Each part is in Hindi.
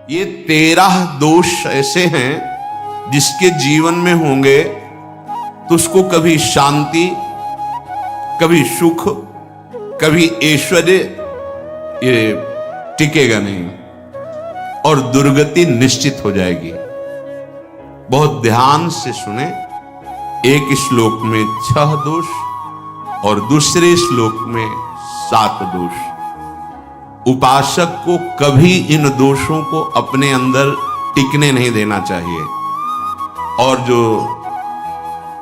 ये 13 दोष ऐसे हैं जिसके जीवन में होंगे तो उसको कभी शांति, कभी सुख, कभी ऐश्वर्य ये टिकेगा नहीं और दुर्गति निश्चित हो जाएगी। बहुत ध्यान से सुने। एक श्लोक में 6 दोष और दूसरे श्लोक में 7 दोष। उपासक को कभी इन दोषों को अपने अंदर टिकने नहीं देना चाहिए। और जो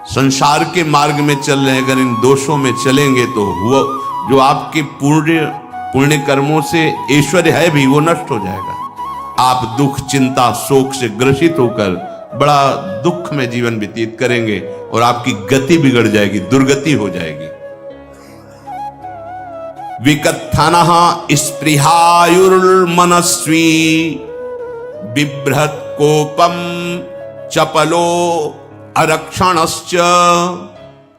संसार के मार्ग में चल रहे हैं, अगर इन दोषों में चलेंगे तो वो जो आपके पुण्य कर्मों से ऐश्वर्य है भी वो नष्ट हो जाएगा। आप दुख, चिंता, शोक से ग्रसित होकर बड़ा दुख में जीवन व्यतीत करेंगे और आपकी गति बिगड़ जाएगी, दुर्गति हो जाएगी। विकत्थनः स्पृहायुर्मनस्वी बिभ्रत कोपम चपलो अरक्षणश्च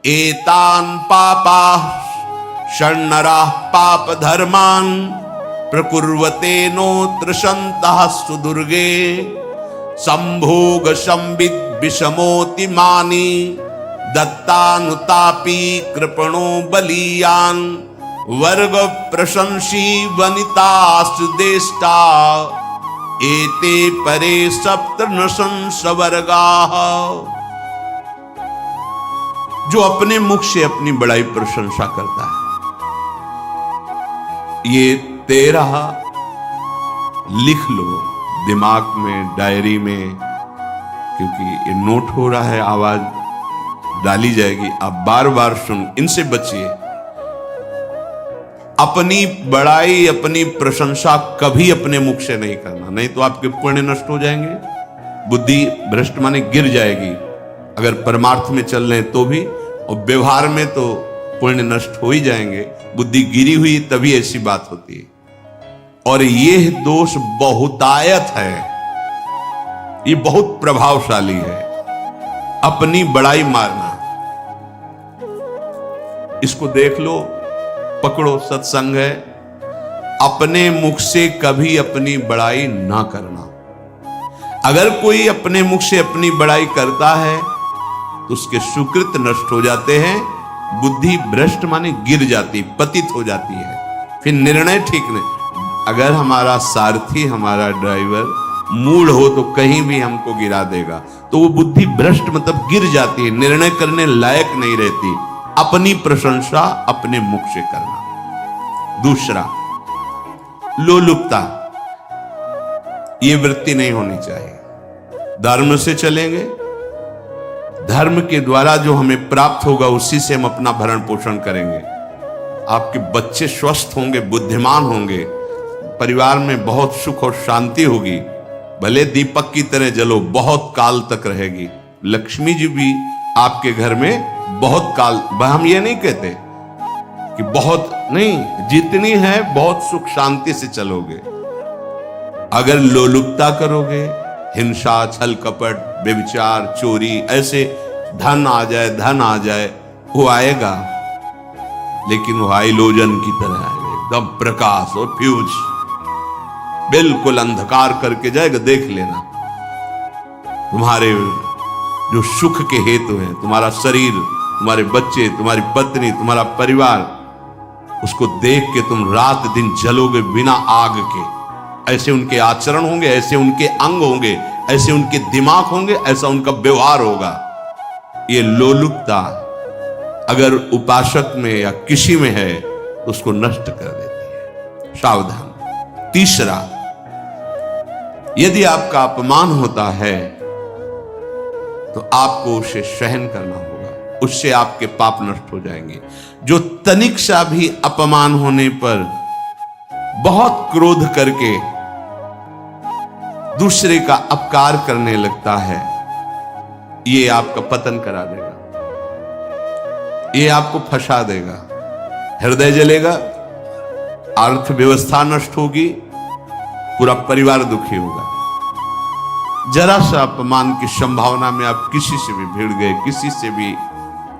एतान् पापाः षण्णराः पाप धर्मान् प्रकुर्वते नोऽत्र सन्तः सुदुर्गे संभोग संविद विषमोति मानी दत्तानुतापी कृपणो बलीयान वर्ग प्रशंसी वनितास्तु देष्टा एते परे सप्तनशंस वर्गाः। जो अपने मुख से अपनी बड़ाई प्रशंसा करता है, ये 13 लिख लो दिमाग में, डायरी में, क्योंकि ये नोट हो रहा है, आवाज डाली जाएगी, आप बार बार सुन, इनसे बचिए। अपनी बड़ाई, अपनी प्रशंसा कभी अपने मुख से नहीं करना, नहीं तो आपके पुण्य नष्ट हो जाएंगे, बुद्धि भ्रष्ट माने गिर जाएगी। अगर परमार्थ में चल रहे हैं तो भी, और व्यवहार में तो पुण्य नष्ट हो ही जाएंगे। बुद्धि गिरी हुई तभी ऐसी बात होती है। और यह दोष बहुतायत है, ये बहुत प्रभावशाली है। अपनी बड़ाई मारना, इसको देख लो, पकड़ो, सत्संग है। अपने मुख से कभी अपनी बड़ाई ना करना। अगर कोई अपने मुख से अपनी बड़ाई करता है तो उसके सुकृत नष्ट हो जाते हैं, बुद्धि भ्रष्ट माने गिर जाती, पतित हो जाती है, फिर निर्णय ठीक नहीं। अगर हमारा सारथी, हमारा ड्राइवर मूढ़ हो तो कहीं भी हमको गिरा देगा, तो वो बुद्धि भ्रष्ट मतलब गिर जाती है, निर्णय करने लायक नहीं रहती। अपनी प्रशंसा अपने मुख से करना। दूसरा, लोलुपता, ये वृत्ति नहीं होनी चाहिए। धर्म से चलेंगे, धर्म के द्वारा जो हमें प्राप्त होगा उसी से हम अपना भरण पोषण करेंगे। आपके बच्चे स्वस्थ होंगे, बुद्धिमान होंगे, परिवार में बहुत सुख और शांति होगी। भले दीपक की तरह जलो, बहुत काल तक रहेगी। लक्ष्मी जी भी आपके घर में बहुत काल, हम ये नहीं कहते कि बहुत नहीं, जितनी है बहुत सुख शांति से चलोगे। अगर लोलुपता करोगे, हिंसा, छल कपट, व्यभिचार, चोरी, ऐसे धन आ जाए, वो आएगा, लेकिन वो हाइलोजन की तरह आएगा, एकदम प्रकाश और फ्यूज, बिल्कुल अंधकार करके जाएगा। देख लेना, तुम्हारे जो सुख के हेतु हैं, तुम्हारा शरीर, तुम्हारे बच्चे, तुम्हारी पत्नी, तुम्हारा परिवार, उसको देख के तुम रात दिन जलोगे बिना आग के। ऐसे उनके आचरण होंगे, ऐसे उनके अंग होंगे, ऐसे उनके दिमाग होंगे, ऐसा उनका व्यवहार होगा। ये लोलुपता अगर उपासक में या किसी में है तो उसको नष्ट कर देती है। सावधान। तीसरा, यदि आपका अपमान होता है तो आपको उसे सहन करना होगा, उससे आपके पाप नष्ट हो जाएंगे। जो तनिक सा भी अपमान होने पर बहुत क्रोध करके दूसरे का अपकार करने लगता है, ये आपका पतन करा देगा, ये आपको फंसा देगा, हृदय जलेगा, अर्थव्यवस्था नष्ट होगी, पूरा परिवार दुखी होगा। जरा सा अपमान की संभावना में आप किसी से भी भिड़ गए, किसी से भी,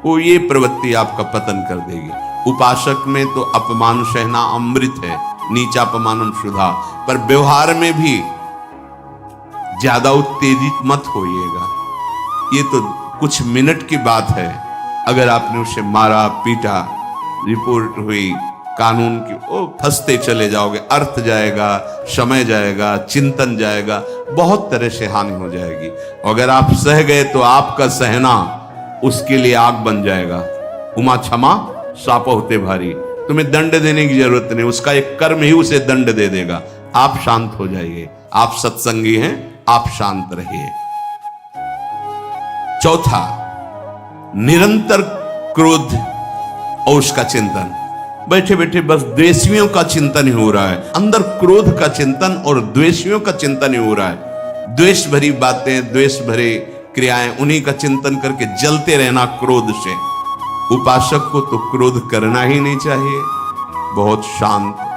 वो ये प्रवृत्ति आपका पतन कर देगी। उपासक में तो अपमान सहना अमृत है, नीचा अपमानम शुद्धा, पर व्यवहार में भी ज्यादा उत्तेजित मत होइएगा। ये तो कुछ मिनट की बात है। अगर आपने उसे मारा पीटा, रिपोर्ट हुई कानून की, ओ फंसते चले जाओगे, अर्थ जाएगा, समय जाएगा, चिंतन जाएगा, बहुत तरह से हानि हो जाएगी। अगर आप सह गए तो आपका सहना उसके लिए आग बन जाएगा। उमा क्षमा साप होते भारी। तुम्हें दंड देने की जरूरत नहीं, उसका एक कर्म ही उसे दंड दे देगा। आप शांत हो जाइए। आप सत्संगी हैं, आप शांत रहिए। चौथा, निरंतर क्रोध और उसका चिंतन। बैठे बैठे बस द्वेषियों का चिंतन ही हो रहा है, अंदर क्रोध का चिंतन और द्वेषियों का चिंतन ही हो रहा है। द्वेष भरी बातें, द्वेष भरे क्रियाएं, उन्हीं का चिंतन करके जलते रहना क्रोध से। उपासक को तो क्रोध करना ही नहीं चाहिए, बहुत शांत।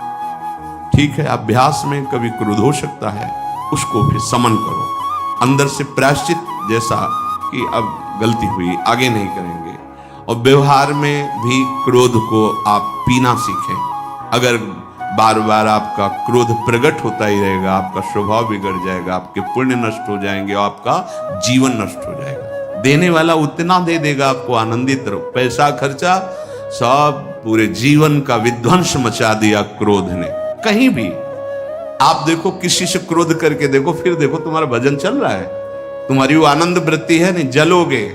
ठीक है, अभ्यास में कभी क्रोध हो सकता है, उसको फिर समन करो, अंदर से प्रायश्चित जैसा कि अब गलती हुई, आगे नहीं करेंगे। और व्यवहार में भी क्रोध को आप पीना सीखें। अगर बार बार आपका क्रोध प्रकट होता ही रहेगा, आपका स्वभाव बिगड़ जाएगा, आपके पुण्य नष्ट हो जाएंगे और आपका जीवन नष्ट हो जाएगा। देने वाला उतना दे देगा, आपको आनंदित रहो। पैसा खर्चा सब पूरे जीवन का विध्वंस मचा दिया क्रोध ने। कहीं भी आप देखो, किसी से क्रोध करके देखो, फिर देखो तुम्हारा भजन चल रहा है, तुम्हारी वो आनंद वृत्ति है नहीं, जलोगे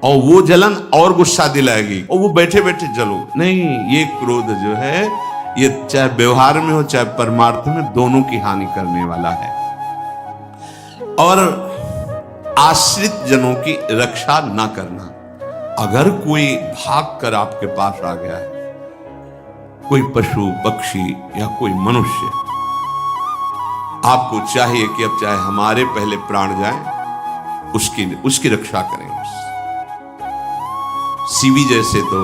और वो जलन और गुस्सा दिलाएगी और वो बैठे बैठे जलो नहीं। ये क्रोध जो है, ये चाहे व्यवहार में हो चाहे परमार्थ में, दोनों की हानि करने वाला है। और आश्रित जनों की रक्षा ना करना। अगर कोई भाग कर आपके पास आ गया है, कोई पशु पक्षी या कोई मनुष्य, आपको चाहिए कि अब चाहे हमारे पहले प्राण जाए, उसकी रक्षा करें। सीवी जैसे तो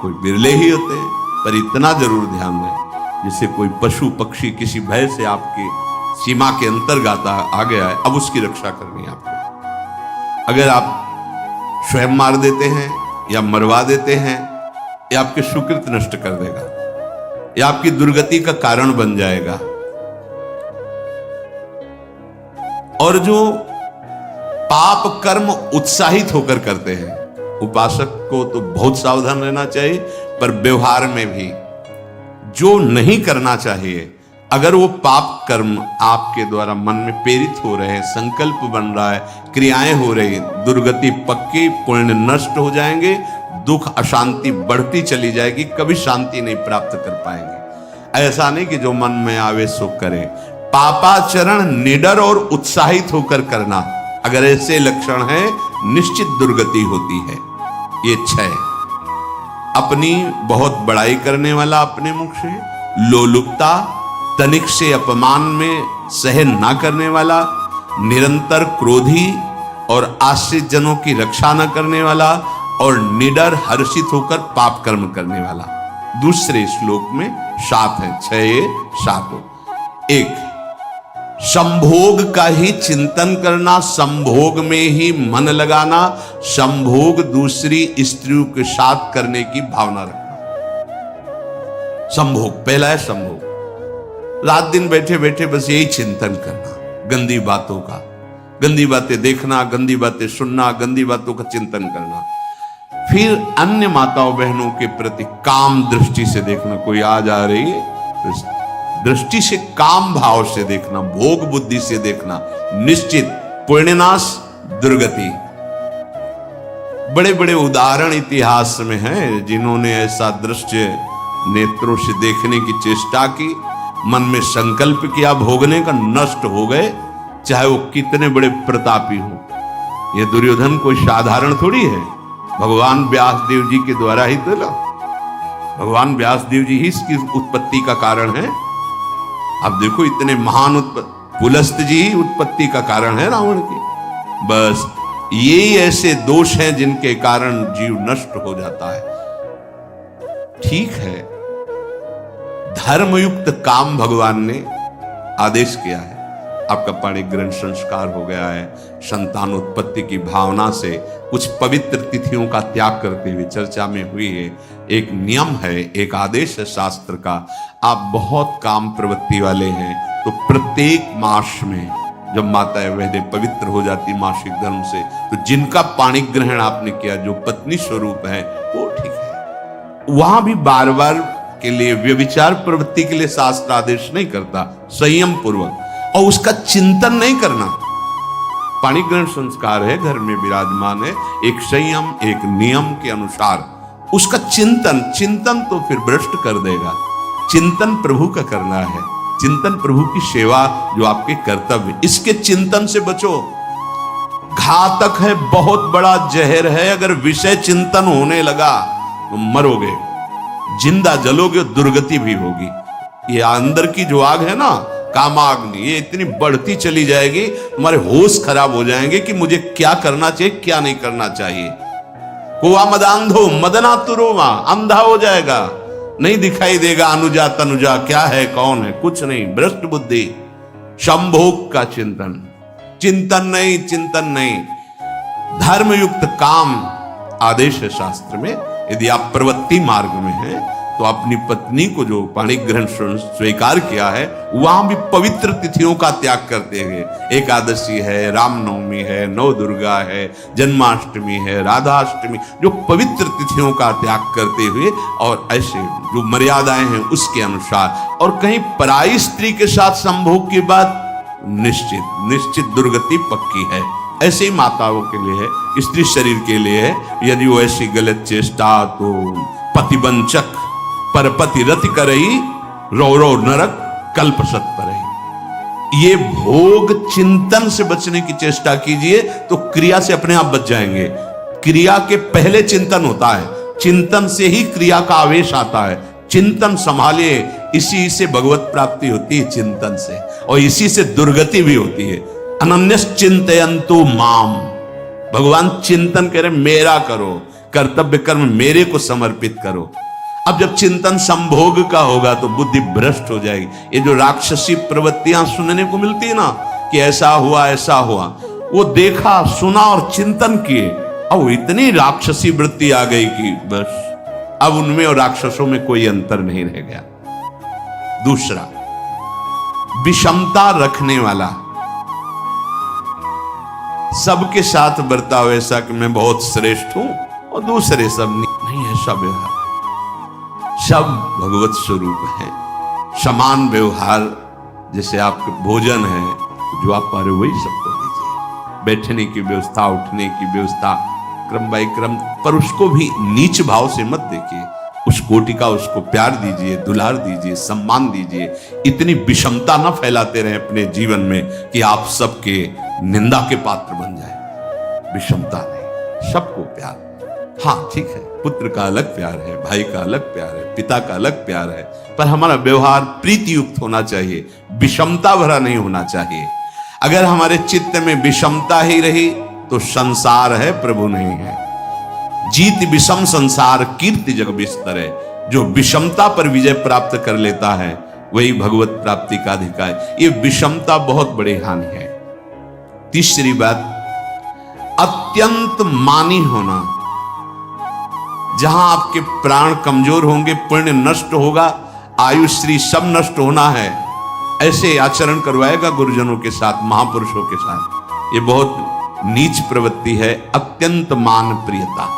कोई बिरले ही होते हैं, पर इतना जरूर ध्यान दें, जैसे कोई पशु पक्षी किसी भय से आपकी सीमा के अंतर्गत आ गया है, अब उसकी रक्षा करनी है आपको। अगर आप स्वयं मार देते हैं या मरवा देते हैं, या आपके सुकृत नष्ट कर देगा, या आपकी दुर्गति का कारण बन जाएगा। और जो पाप कर्म उत्साहित होकर करते हैं, उपासक को तो बहुत सावधान रहना चाहिए, पर व्यवहार में भी जो नहीं करना चाहिए, अगर वो पाप कर्म आपके द्वारा मन में प्रेरित हो रहे हैं, संकल्प बन रहा है, क्रियाएं हो रही, दुर्गति पक्की, पुण्य नष्ट हो जाएंगे, दुख अशांति बढ़ती चली जाएगी, कभी शांति नहीं प्राप्त कर पाएंगे। ऐसा नहीं कि जो मन में आवे सो करे। पापाचरण निडर और उत्साहित होकर करना, अगर ऐसे लक्षण है, निश्चित दुर्गति होती है। ये 6, अपनी बहुत बड़ाई करने वाला अपने मुख से, लोलुपता, तनिक से अपमान में सहन ना करने वाला, निरंतर क्रोधी और आश्रित जनों की रक्षा न करने वाला, और निडर हर्षित होकर पाप कर्म करने वाला। दूसरे श्लोक में 7 है, 6 7 हो। 1, संभोग का ही चिंतन करना, संभोग में ही मन लगाना, संभोग दूसरी स्त्रियों के साथ करने की भावना रखना। संभोग पहला है, संभोग। रात दिन बैठे बैठे बस यही चिंतन करना, गंदी बातों का, गंदी बातें देखना, गंदी बातें सुनना, गंदी बातों का चिंतन करना। फिर अन्य माताओं बहनों के प्रति काम दृष्टि से देखना, कोई आ जा रही है तो दृष्टि से, काम भाव से देखना, भोग बुद्धि से देखना, निश्चित पुण्यनाश दुर्गति। बड़े बड़े उदाहरण इतिहास में हैं जिन्होंने ऐसा दृश्य नेत्रों से देखने की चेष्टा की, मन में संकल्प किया, भोगने का, नष्ट हो गए, चाहे वो कितने बड़े प्रतापी हो। ये दुर्योधन कोई साधारण थोड़ी है, भगवान व्यासदेव जी के द्वारा ही तो भगवान व्यासदेव जी ही इसकी उत्पत्ति का कारण है। अब देखो, इतने महान पुलस्त जी ही उत्पत्ति का कारण है रावण की। बस यही ऐसे दोष हैं जिनके कारण जीव नष्ट हो जाता है। ठीक है, धर्मयुक्त काम भगवान ने आदेश किया है, आपका पाणिक ग्रंथ संस्कार हो गया है, संतानोत्पत्ति की भावना से कुछ पवित्र तिथियों का त्याग करते हुए चर्चा में हुई है। एक नियम है, एक आदेश है शास्त्र का। आप बहुत काम प्रवृत्ति वाले हैं तो प्रत्येक मास में जब माताएं बहनें पवित्र हो जाती मासिक धर्म से, तो जिनका पाणी ग्रहण आपने किया, जो पत्नी स्वरूप है, वो ठीक है। वहां भी बार बार के लिए व्यभिचार प्रवृत्ति के लिए शास्त्र आदेश नहीं करता, संयम पूर्वक, और उसका चिंतन नहीं करना। पाणी ग्रहण संस्कार है, घर में विराजमान है, एक संयम एक नियम के अनुसार उसका चिंतन तो फिर भ्रष्ट कर देगा। चिंतन प्रभु का करना है, चिंतन प्रभु की सेवा जो आपके कर्तव्य, इसके चिंतन से बचो। घातक है, बहुत बड़ा जहर है। अगर विषय चिंतन होने लगा तो मरोगे, जिंदा जलोगे, दुर्गति भी होगी। ये अंदर की जो आग है ना, कामाग्नि, ये इतनी बढ़ती चली जाएगी, तुम्हारे होश खराब हो जाएंगे कि मुझे क्या करना चाहिए, क्या नहीं करना चाहिए। कुआ मदांधो मदनातुरोमा, अंधा हो जाएगा, नहीं दिखाई देगा अनुजा तनुजा क्या है कौन है, कुछ नहीं, भ्रष्ट बुद्धि। संभोग का चिंतन नहीं। धर्मयुक्त काम आदेश है शास्त्र में। यदि आप प्रवृत्ति मार्ग में हैं तो अपनी पत्नी को जो पाणी ग्रहण स्वीकार किया है, वहां भी पवित्र तिथियों का त्याग करते हुए, एकादशी है, रामनवमी है, नव दुर्गा है, जन्माष्टमी है, राधाष्टमी, जो पवित्र तिथियों का त्याग करते हुए और ऐसे जो मर्यादाएं हैं उसके अनुसार, और कहीं पराई स्त्री के साथ संभोग के बाद निश्चित दुर्गति पक्की है। ऐसे ही माताओं के लिए है, स्त्री शरीर के लिए है। यदि वो ऐसी गलत चेष्टा, तो पतिवंचक परपति रति करही, रो नरक कल्पसत परही। ये भोग चिंतन से बचने की चेष्टा कीजिए तो क्रिया से अपने आप बच जाएंगे। क्रिया के पहले चिंतन होता है, चिंतन से ही क्रिया का आवेश आता है। चिंतन संभालिए, इसी से भगवत प्राप्ति होती है, चिंतन से, और इसी से दुर्गति भी होती है। अनन्यस चिंतयन्तु माम, भगवान चिंतन करें, मेरा करो, कर्तव्य कर्म मेरे को समर्पित करो। अब जब चिंतन संभोग का होगा तो बुद्धि भ्रष्ट हो जाएगी। ये जो राक्षसी प्रवृत्तियां सुनने को मिलती है ना, कि ऐसा हुआ, वो देखा सुना और चिंतन किए, अब इतनी राक्षसी वृत्ति आ गई कि बस अब उनमें और राक्षसों में कोई अंतर नहीं रह गया। दूसरा, विषमता रखने वाला, सबके साथ बर्ताव ऐसा कि मैं बहुत श्रेष्ठ हूं और दूसरे सब नहीं, ऐसा व्यवहार। सब भगवत स्वरूप है, समान व्यवहार। जैसे आपके भोजन है, जो आप पा रहे हो वही सबको दीजिए। बैठने की व्यवस्था, उठने की व्यवस्था, क्रम बाय क्रम, पर उसको भी नीच भाव से मत देखिए। उस कोटि का उसको प्यार दीजिए, दुलार दीजिए, सम्मान दीजिए। इतनी विषमता न फैलाते रहे अपने जीवन में कि आप सबके निंदा के पात्र बन जाए। विषमता नहीं, सबको प्यार। हाँ ठीक है, पुत्र का अलग प्यार है, भाई का अलग प्यार है, पिता का अलग प्यार है, पर हमारा व्यवहार प्रीति युक्त होना चाहिए, विषमता भरा नहीं होना चाहिए। अगर हमारे चित्त में विषमता ही रही तो संसार है, प्रभु नहीं है। जीत विषम संसार कीर्ति जग बिस्तर है। जो विषमता पर विजय प्राप्त कर लेता है वही भगवत प्राप्ति का अधिकार। ये विषमता बहुत बड़ी हानि है। तीसरी बात, अत्यंत मानी होना। जहां आपके प्राण कमजोर होंगे, पुण्य नष्ट होगा, आयुश्री सब नष्ट होना है, ऐसे आचरण करवाएगा गुरुजनों के साथ, महापुरुषों के साथ। ये बहुत नीच प्रवृत्ति है। अत्यंत मान प्रियता,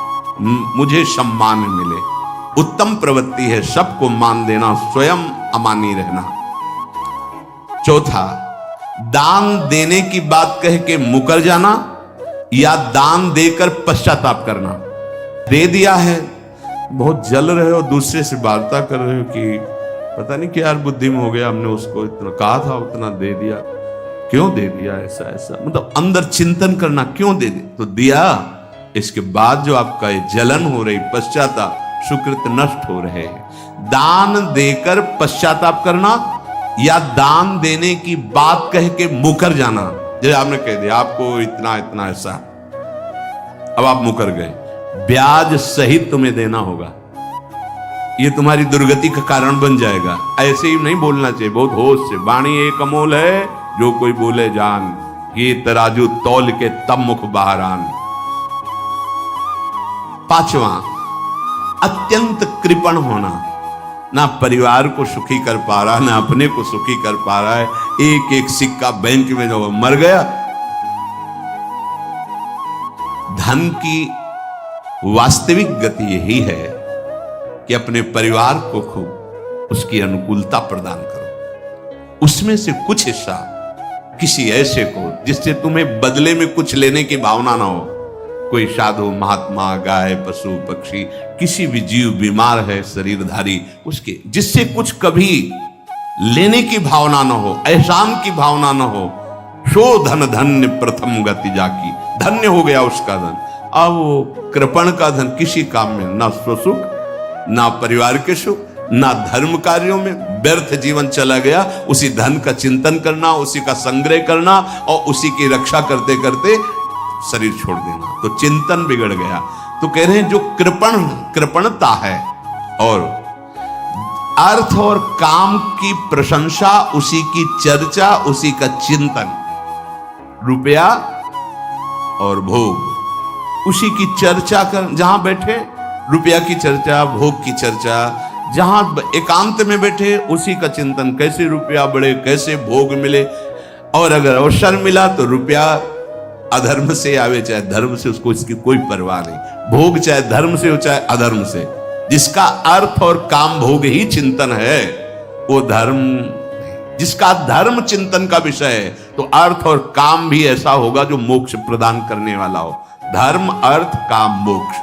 मुझे सम्मान मिले, उत्तम प्रवृत्ति है। सबको मान देना, स्वयं अमानी रहना। चौथा, दान देने की बात कह के मुकर जाना या दान देकर पश्चाताप करना। दे दिया है, बहुत जल रहे हो, दूसरे से वार्ता कर रहे हो कि पता नहीं क्या बुद्धि में हो गया, हमने उसको इतना कहा था, उतना दे दिया, क्यों दे दिया, ऐसा मतलब अंदर चिंतन करना, क्यों दे दिया तो दिया। इसके बाद जो आपका ये जलन हो रही, पश्चाताप, सुकृत नष्ट हो रहे हैं। दान देकर पश्चाताप करना या दान देने की बात कह के मुकर जाना। जैसे आपने कह दिया आपको इतना ऐसा, अब आप मुकर गए, ब्याज सहित तुम्हें देना होगा, ये तुम्हारी दुर्गति का कारण बन जाएगा। ऐसे ही नहीं बोलना चाहिए, बहुत होश से। वाणी एक अमोल है, जो कोई बोले जान, ये तराजू तौल के तब मुख बाहर आन। पांचवा, अत्यंत कृपण होना, ना परिवार को सुखी कर पा रहा, ना अपने को सुखी कर पा रहा है, एक एक सिक्का बैंक में जो मर गया। धन की वास्तविक गति यही है कि अपने परिवार को खूब उसकी अनुकूलता प्रदान करो, उसमें से कुछ हिस्सा किसी ऐसे को जिससे तुम्हें बदले में कुछ लेने की भावना ना हो। कोई साधु महात्मा, गाय, पशु पक्षी, किसी भी जीव बीमार है शरीरधारी, उसके जिससे कुछ कभी लेने की भावना ना हो, एहसान की भावना ना हो। सो धन धन्य प्रथम गति जाकी, धन्य हो गया उसका धन। अब वो कृपण का धन किसी काम में ना स्वसुख, ना परिवार के सुख, ना धर्म कार्यों में, व्यर्थ जीवन चला गया। उसी धन का चिंतन करना, उसी का संग्रह करना और उसी की रक्षा करते करते शरीर छोड़ देना, तो चिंतन बिगड़ गया। तो कह रहे हैं जो कृपणता है और अर्थ और काम की प्रशंसा, उसी की चर्चा, उसी का चिंतन, रुपया और भोग, उसी की चर्चा कर, जहां बैठे रुपया की चर्चा, भोग की चर्चा, जहां एकांत में बैठे उसी का चिंतन, कैसे रुपया बढ़े, कैसे भोग मिले। और अगर अवसर मिला तो रुपया अधर्म से आवे चाहे धर्म से, उसको इसकी कोई परवाह नहीं। भोग चाहे धर्म से हो चाहे अधर्म से, जिसका अर्थ और काम भोग ही चिंतन है वो धर्म, जिसका धर्म चिंतन का विषय है तो अर्थ और काम भी ऐसा होगा जो मोक्ष प्रदान करने वाला हो। धर्म, अर्थ, काम, मोक्ष।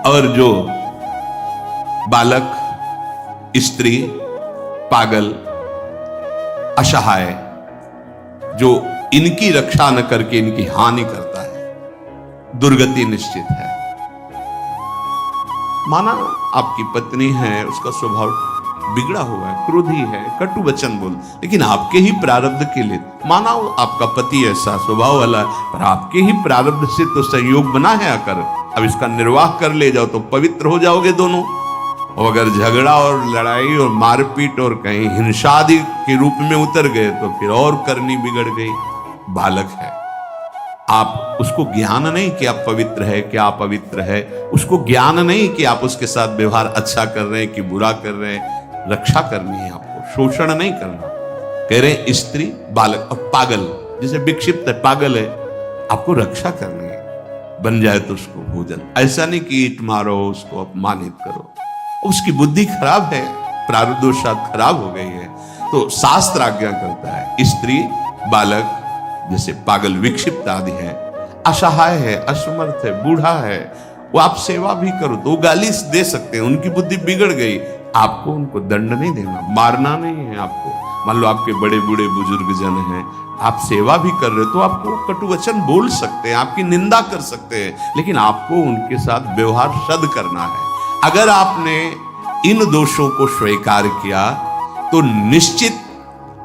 और जो बालक, स्त्री, पागल, असहाय, जो इनकी रक्षा न करके इनकी हानि करता है, दुर्गति निश्चित है। माना आपकी पत्नी है, उसका स्वभाव बिगड़ा हुआ है, क्रोधी है, कटु वचन बोल, लेकिन आपके ही प्रारब्ध के लिए, माना आपका पति ऐसा स्वभाव वाला है, पर आपके ही प्रारब्ध से तो संयोग बना है आकर, अब इसका निर्वाह कर ले जाओ तो पवित्र हो जाओगे दोनों। और अगर झगड़ा और लड़ाई और मारपीट और कहीं हिंसादि के रूप में उतर गए तो फिर और करनी बिगड़ गई। बालक है, आप उसको ज्ञान नहीं कि आप पवित्र है, कि आप पवित्र है, उसको ज्ञान नहीं कि आप उसके साथ व्यवहार अच्छा कर रहे हैं कि बुरा कर रहे हैं। रक्षा करनी है आपको, शोषण नहीं करना। कह रहे हैं स्त्री, बालक और पागल, जिसे विक्षिप्त है, पागल है, आपको रक्षा करनी है। बन जाए तो उसको भोजन, ऐसा नहीं कि ईंट मारो, उसको अपमानित करो, उसकी बुद्धि खराब है, प्रारब्धवशात खराब हो गई है। तो शास्त्र आज्ञा करता है स्त्री, बालक, जैसे पागल, विक्षिप्त आदि है, असहाय है, असमर्थ है, बूढ़ा है, वो आप सेवा भी करो तो गाली दे सकते हैं, उनकी बुद्धि बिगड़ गई, आपको उनको दंड नहीं देना, मारना नहीं है आपको। मान लो आपके बड़े बूढ़े बुजुर्ग जन हैं, आप सेवा भी कर रहे हो तो आपको कटु वचन बोल सकते हैं, आपकी निंदा कर सकते हैं, लेकिन आपको उनके साथ व्यवहार सद करना है। अगर आपने इन दोषों को स्वीकार किया तो निश्चित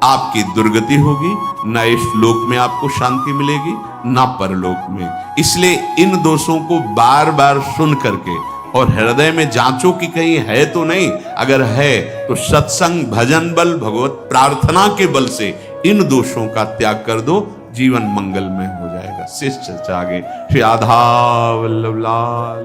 आपकी दुर्गति होगी, ना इस लोक में आपको शांति मिलेगी ना परलोक में। इसलिए इन दोषों को बार बार सुन करके और हृदय में जांचो कि कहीं है तो नहीं, अगर है तो सत्संग, भजन बल, भगवत प्रार्थना के बल से इन दोषों का त्याग कर दो, जीवन मंगलमय हो जाएगा। शेष चर्चा आगे। श्री राधा वल्लभ लाल।